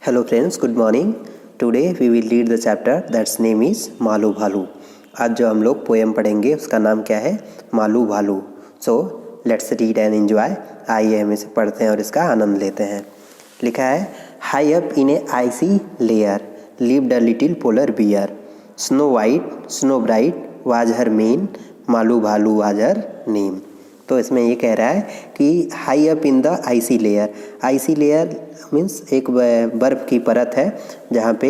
Hello friends, good morning. Today we will read the chapter that's name is Malu भालू. आज जो हम लोग पोएम पढ़ेंगे उसका नाम क्या है? मालू भालू. So let's read and enjoy. आइए हम इसे पढ़ते हैं और इसका आनंद लेते हैं. लिखा है, high up in a icy lair lived a little polar bear. Snow white snow bright was her mane, Malu भालू वाज हर नेम. तो इसमें ये कह रहा है कि high up in the icy lair. Icy lair means एक बर्फ़ की परत है जहाँ पे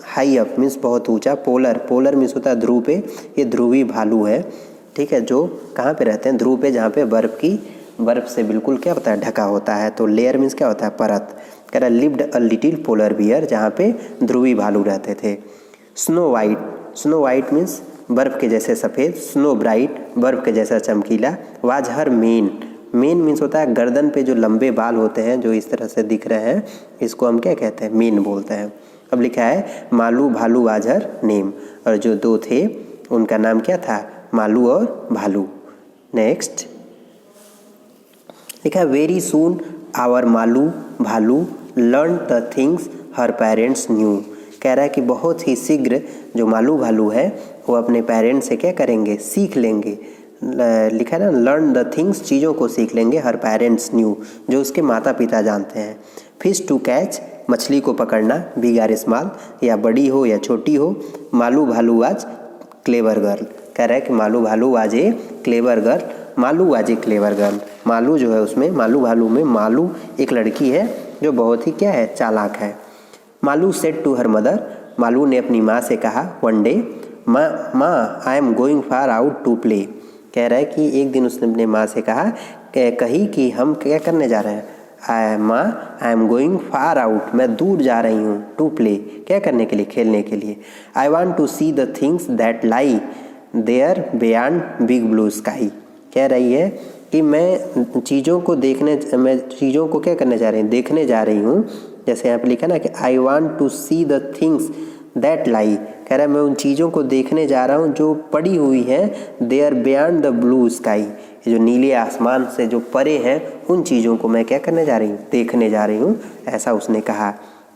हाई अप मीन्स बहुत ऊंचा. पोलर मीन्स होता है ध्रुव पे. ये ध्रुवी भालू है, ठीक है, जो कहाँ पे रहते हैं? ध्रुव पे, जहाँ पे बर्फ़ से बिल्कुल क्या होता है, ढका होता है. तो लेयर मीन्स क्या होता है? परत. कह रहा है lived a little polar beer, जहाँ पे ध्रुवी भालू रहते थे. स्नो वाइट मीन्स बर्फ़ के जैसे सफ़ेद. स्नो ब्राइट बर्फ़ के जैसा चमकीला. वाज हर मेन मीन्स होता है गर्दन पे जो लंबे बाल होते हैं जो इस तरह से दिख रहे हैं, इसको हम क्या कहते हैं? मेन बोलते हैं. अब लिखा है मालू भालू वाज हर नेम, और जो दो थे उनका नाम क्या था? मालू और भालू. नेक्स्ट लिखा है वेरी सून आवर मालू भालू learn the things her parents new. कह रहा है कि बहुत ही शीघ्र जो मालू भालू है वो अपने पेरेंट्स से क्या करेंगे? सीख लेंगे. लिखा है ना, लर्न द थिंग्स, चीज़ों को सीख लेंगे. हर पेरेंट्स न्यू, जो उसके माता पिता जानते हैं. फिश टू कैच, मछली को पकड़ना. बिग आर स्मॉल, या बड़ी हो या छोटी हो. मालू भालू आज क्लेवर गर्ल. कह रहा है कि मालू भालू आज ए क्लेवर गर्ल. मालू आज ए क्लेवर गर्ल. मालू जो है उसमें, मालू भालू में मालू एक लड़की है जो बहुत ही क्या है? चालाक है. Malu said to her mother, मालू ने अपनी माँ से कहा वन डे, माँ I am going far out to play. कह रहा है कि एक दिन उसने अपने माँ से कही कि हम क्या करने जा रहे हैं? माँ I am going far out, मैं दूर जा रही हूँ. टू प्ले, क्या करने के लिए? खेलने के लिए. I want to see the things that lie there beyond big blue sky. कह रही है कि मैं चीज़ों को क्या करने जा रही हूँ? देखने जा रही हूँ. जैसे यहाँ पे लिखा ना कि I want to see the things that lie. कह रहा है मैं उन चीज़ों को देखने जा रहा हूँ जो पड़ी हुई हैं there beyond the blue sky, जो नीले आसमान से जो परे हैं, उन चीज़ों को मैं क्या करने जा रही हूँ? देखने जा रही हूँ. ऐसा उसने कहा.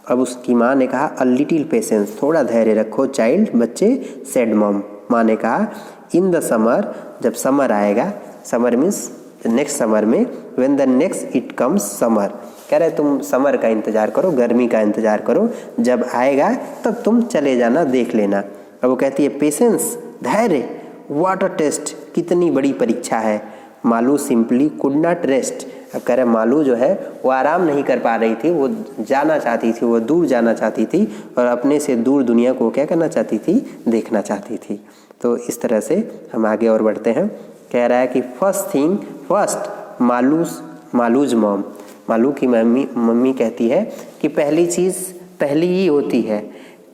अब उसकी माँ ने कहा अ लिटिल पेशेंस, थोड़ा धैर्य रखो चाइल्ड, बच्चे. सेड मॉम, माँ ने कहा. इन द समर, जब समर आएगा. समर मीन्स नेक्स्ट समर में. When the next it comes summer. कह रहे तुम समर का इंतज़ार करो, गर्मी का इंतज़ार करो. जब आएगा तब तुम चले जाना, देख लेना. अब वो कहती है पेशेंस, धैर्य. व्हाट अ टेस्ट, कितनी बड़ी परीक्षा है. Malu simply could not rest. अब कह रहे मालू जो है वो आराम नहीं कर पा रही थी, वो जाना चाहती थी, वो दूर जाना चाहती थी और अपने से दूर दुनिया को क्या करना चाहती थी? देखना चाहती थी. तो इस तरह से हम आगे और बढ़ते हैं. कह रहा है कि फर्स्ट मालूज मॉम, मालू की मम्मी कहती है कि पहली चीज़ पहली ही होती है.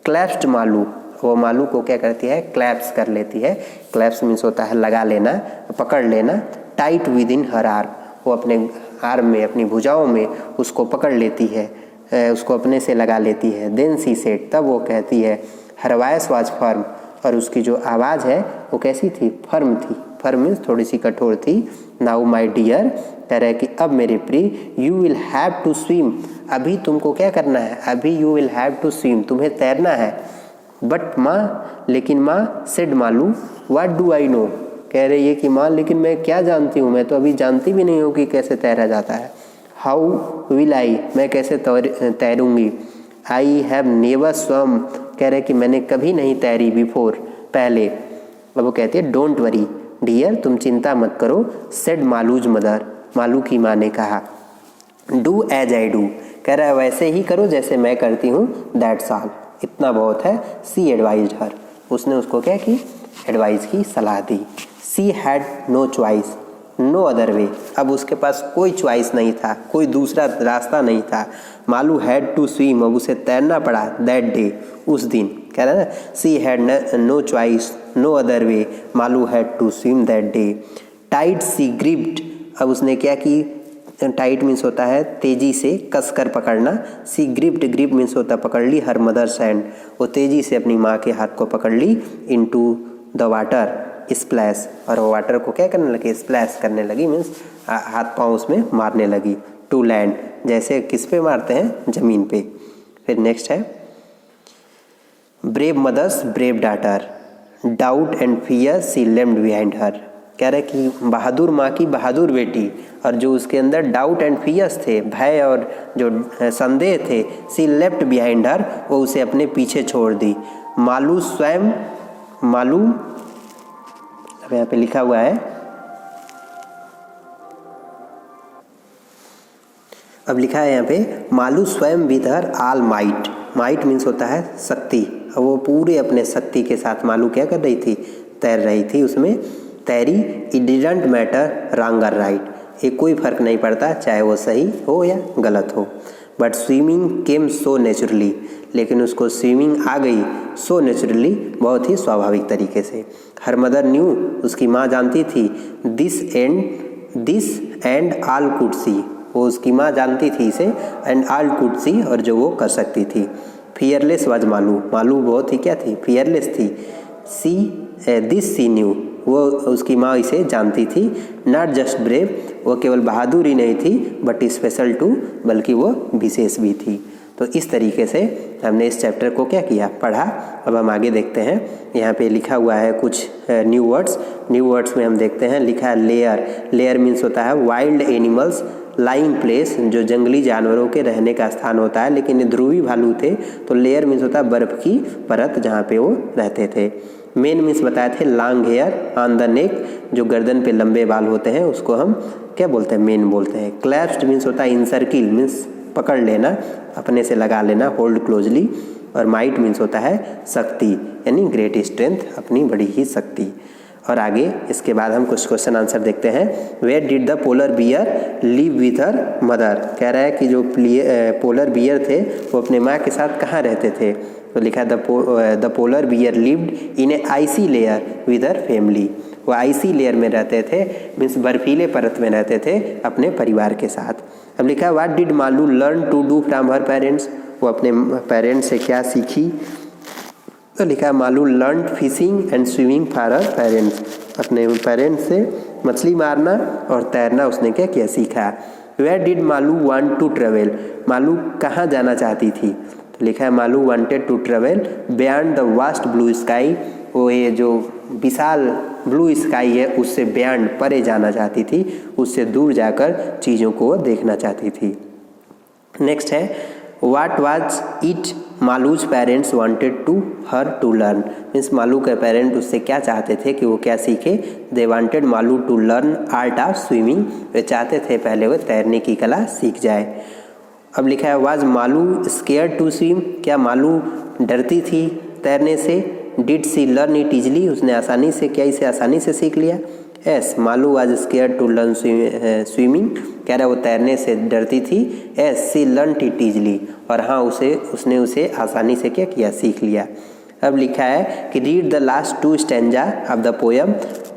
क्लैप्स्ड मालू, वो मालू को क्या करती है? क्लैप्स कर लेती है. क्लैप्स मीन्स होता है लगा लेना, पकड़ लेना. Tight with in her arm, वो अपने आर्म में, अपनी भुजाओं में उसको पकड़ लेती है, उसको अपने से लगा लेती है. देन सी सेड, तब वो कहती है हर वॉइस वाज फर्म, और उसकी जो आवाज़ है वो कैसी थी? फर्म थी. फर्म मीन्स थोड़ी सी कठोर थी. नाउ माई डियर, कह रहा है कि अब मेरे प्रिय, you will have to swim, अभी तुमको क्या करना है? अभी you will have to swim, तुम्हें तैरना है. बट माँ, लेकिन माँ. Said Malu, what do I know. कह रही है कि माँ लेकिन मैं क्या जानती हूँ, मैं तो अभी जानती भी नहीं हूँ कि कैसे तैरा जाता है. हाउ विल आई, मैं कैसे तैरूँगी. आई हैव नेवर स्वम, कह रहे कि मैंने कभी नहीं तैरी बिफोर, पहले. अब वो कहती है डोंट वरी डियर, तुम चिंता मत करो. सेड मालूज मदर, मालू की माँ ने कहा. डू एज आई डू, कह रहा है वैसे ही करो जैसे मैं करती हूँ. दैट्स ऑल, इतना बहुत है. सी एडवाइज्ड हर, उसने उसको क्या की? एडवाइस की, सलाह दी. She had no choice no other way, अब उसके पास कोई चॉइस नहीं था, कोई दूसरा रास्ता नहीं था. मालू हैड टू स्विम, अब उसे तैरना पड़ा. दैट डे, उस दिन. कह रहा है ना, she had no choice no other way, Malu had to swim that day. Tight she gripped, अब उसने क्या की? टाइट मीन्स होता है तेजी से, कसकर पकड़ना. सी ग्रिप मीन्स होता है पकड़ ली. हर मदर्स हैंड, वो तेजी से अपनी माँ के हाथ को पकड़ ली. इनटू द वाटर स्प्लैश, और वो वाटर को क्या करने लगी? स्प्लैश करने लगी. मीन्स हाथ पाँव उसमें मारने लगी. टू लैंड, जैसे किस पे मारते हैं? ज़मीन पे. फिर नेक्स्ट है brave mother's brave daughter, doubt and fear she left behind her. कह रहा है कि बहादुर माँ की बहादुर बेटी और जो उसके अंदर डाउट एंड फियर्स थे, भय और जो संदेह थे, सी लेफ्ट बिहाइंड हर, वो उसे अपने पीछे छोड़ दी। मालू स्वयं, मालू अब यहाँ पे लिखा हुआ है, अब लिखा है यहाँ पे मालू स्वयं with her all might. Might means होता है शक्ति। अब वो पूरे अपने शक्ति के साथ मालू क्या कर रही थी, तैर रही थी, उसमें तैरी। इट डिडंट मैटर रॉन्ग और राइट, ये कोई फर्क नहीं पड़ता चाहे वो सही हो या गलत हो। But swimming came so naturally, लेकिन उसको स्विमिंग आ गई सो नेचुरली, बहुत ही स्वाभाविक तरीके से। हर मदर न्यू, उसकी माँ जानती थी, this and all could see, वो उसकी माँ जानती थी इसे, एंड ऑल कुड सी, और जो वो कर सकती थी। फियरलेस वाज मालू, मालू बहुत ही क्या थी, फियरलेस थी। दिस सी न्यू, वो उसकी माँ इसे जानती थी। नॉट जस्ट ब्रेव, वो केवल बहादुर ही नहीं थी, बट स्पेशल टू, बल्कि वो विशेष भी थी। तो इस तरीके से हमने इस चैप्टर को क्या किया, पढ़ा। अब हम आगे देखते हैं। यहाँ पे लिखा हुआ है कुछ न्यू वर्ड्स। न्यू वर्ड्स में हम देखते हैं, लिखा है लेयर। लेयर मीन्स होता है वाइल्ड एनिमल्स लाइंग प्लेस, जो जंगली जानवरों के रहने का स्थान होता है। लेकिन ये ध्रुवी भालू थे, तो लेयर मीन्स होता है बर्फ़ की परत जहाँ पे वो रहते थे। मेन मीन्स बताए थे long hair on the neck, जो गर्दन पे लंबे बाल होते हैं उसको हम क्या बोलते हैं, मेन बोलते हैं। क्लैप्स्ड मीन्स होता है इनसर्किल, मीन्स पकड़ लेना, अपने से लगा लेना, होल्ड क्लोजली। और माइट मीन्स होता है शक्ति, यानी ग्रेट स्ट्रेंथ, अपनी बड़ी ही शक्ति। और आगे इसके बाद हम कुछ क्वेश्चन आंसर देखते हैं। Where did the polar bear live with her mother. कह रहा है कि जो पोलर बियर थे वो अपने माँ के साथ कहाँ रहते थे। तो लिखा the polar bear lived in a icy lair with her family. वो आइसी लेयर में रहते थे, मीन्स बर्फीले परत में रहते थे अपने परिवार के साथ। अब लिखा है what did Malu learn to do from her parents. वो अपने पेरेंट्स से क्या सीखी। तो लिखा है Malu learn fishing and swimming for her parents. अपने पेरेंट्स से मछली मारना और तैरना उसने क्या किया, सीखा। Where did Malu want to travel. Malu कहाँ जाना चाहती थी। तो लिखा है Malu wanted to travel beyond the vast blue sky. वो ये जो विशाल ब्लू स्काई है उससे बियॉन्ड, परे जाना चाहती थी, उससे दूर जाकर चीज़ों को देखना चाहती थी। नेक्स्ट है What was it Malu's parents wanted to her to learn. Means Malu के पेरेंट उससे क्या चाहते थे कि वो क्या सीखे। They wanted Malu to learn art of swimming. वे चाहते थे पहले वो तैरने की कला सीख जाए। अब लिखा है was Malu scared to swim. क्या मालू डरती थी तैरने से। Did she learn it easily. उसने आसानी से क्या इसे आसानी से सीख लिया। As Malu was scared to learn swimming. कह रहा है वो तैरने से डरती थी। As she learn it easily. और हाँ उसने उसे आसानी से क्या किया, सीख लिया। अब लिखा है कि read the last two stanza of the poem.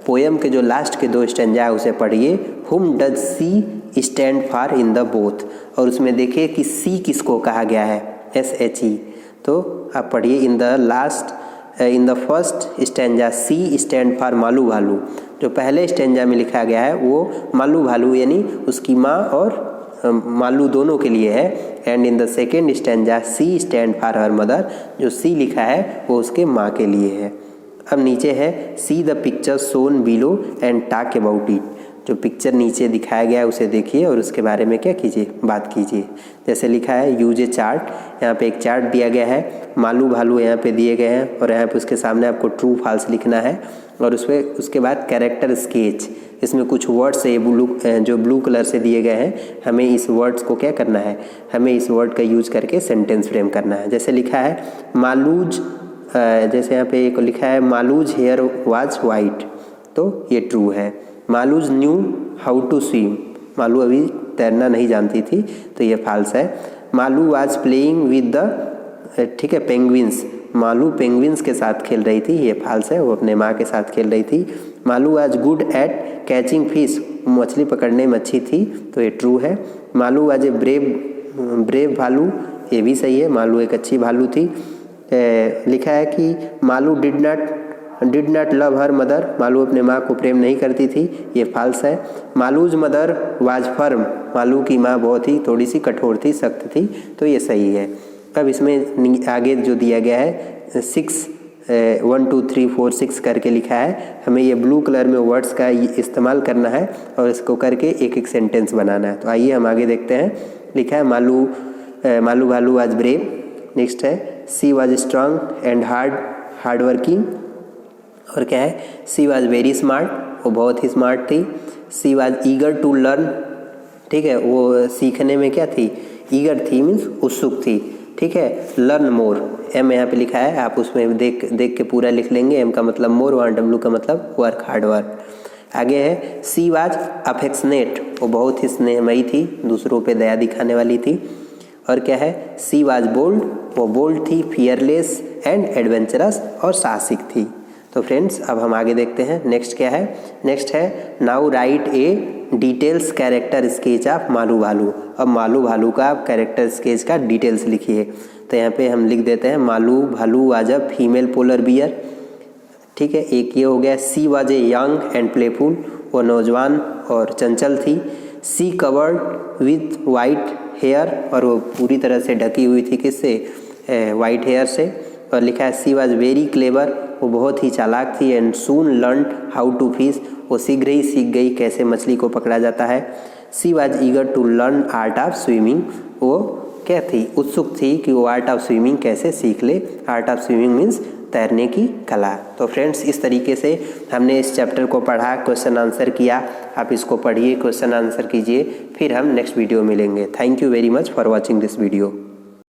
Poem के जो लास्ट के 2 स्टेंजा है उसे पढ़िए। हुम does she stand for in the both. और उसमें देखिए कि सी किसको कहा गया है, SHE। तो आप पढ़िए in the first stanza she stand for Malu Bhalu. जो पहले स्टेंजा में लिखा गया है वो मालू भालू यानी उसकी माँ और मालू दोनों के लिए है। And in the second stanza she stand for her mother. जो सी लिखा है वो उसके माँ के लिए है। अब नीचे है see the picture shown below and talk about it. जो पिक्चर नीचे दिखाया गया है उसे देखिए और उसके बारे में क्या कीजिए, बात कीजिए। जैसे लिखा है यूज ए चार्ट। यहाँ पे एक चार्ट दिया गया है, मालू भालू यहाँ पे दिए गए हैं और यहाँ पे उसके सामने आपको ट्रू फॉल्स लिखना है। और उसके बाद कैरेक्टर स्केच। इसमें कुछ वर्ड्स है जो ब्लू कलर से दिए गए हैं। हमें इस वर्ड्स को क्या करना है, हमें इस वर्ड का यूज करके सेंटेंस फ्रेम करना है। जैसे लिखा है मालूज, जैसे यहाँ पे एक लिखा है मालूज हेयर वाज वाइट, तो ये ट्रू है। Malu's knew how to swim. Malu अभी तैरना नहीं जानती थी, तो ये फॉल्स है। Malu was playing with the, ठीक है, पेंगुइन्स। मालू पेंगुइन्स के साथ खेल रही थी, ये फॉल्स है, वो अपने माँ के साथ खेल रही थी। Malu was good at catching fish. मछली पकड़ने में अच्छी थी, तो ये ट्रू है। मालू वाज ए ब्रेव भालू। ये भी सही है, मालू एक अच्छी भालू थी। लिखा है कि Malu did not love her mother. Malu अपने माँ को प्रेम नहीं करती थी, ये फॉल्स है। Malus mother was firm. Malu की माँ बहुत ही थोड़ी सी कठोर थी, सख्त थी, तो ये सही है। अब इसमें आगे जो दिया गया है 6 1 2 3 4 6 करके लिखा है, हमें ये ब्लू कलर में वर्ड्स का इस्तेमाल करना है और इसको करके एक एक सेंटेंस बनाना है। तो आइए हम आगे देखते हैं। लिखा है मालू भालू वाज ब्रेव। नेक्स्ट है she was strong and hard working. और क्या है, सी वाज वेरी स्मार्ट, वो बहुत ही स्मार्ट थी। She was eager to learn, ठीक है, वो सीखने में क्या थी, ईगर थी, मीन्स उत्सुक थी। ठीक है, लर्न मोर, एम यहाँ पे लिखा है, आप उसमें देख के पूरा लिख लेंगे। एम का मतलब मोर, वहाँ डब्लू का मतलब वर्क, हार्ड वर्क। आगे है सी वाज अफेक्शनेट, वो बहुत ही स्नेहमयी थी, दूसरों पे दया दिखाने वाली थी। और क्या है, सी वाज बोल्ड, वो बोल्ड थी, फियरलेस एंड एडवेंचरस, और साहसिक थी। तो फ्रेंड्स अब हम आगे देखते हैं। नेक्स्ट क्या है, नेक्स्ट है now right A details character sketch of Malu भालू। अब मालू भालू का आप कैरेक्टर स्केच का डिटेल्स लिखिए। तो यहाँ पे हम लिख देते हैं मालू भालू was a female polar bear. ठीक है, एक ये हो गया। She was a young and playful, वो नौजवान और चंचल थी। सी कवर्ड विथ वाइट हेयर, और वो पूरी तरह से ढकी हुई थी, किससे, वाइट हेयर से। और लिखा है सी वाज वेरी क्लेवर, वो बहुत ही चालाक थी। And soon learn how to fish, वो शीघ्र ही सीख गई कैसे मछली को पकड़ा जाता है। She was eager to learn art of swimming, वो क्या थी, उत्सुक थी कि वो आर्ट ऑफ स्विमिंग कैसे सीख ले। आर्ट ऑफ स्विमिंग मीन्स तैरने की कला। तो फ्रेंड्स इस तरीके से हमने इस चैप्टर को पढ़ा, क्वेश्चन आंसर किया। आप इसको पढ़िए, क्वेश्चन आंसर कीजिए, फिर हम नेक्स्ट वीडियो मिलेंगे। Thank you very much for watching this video.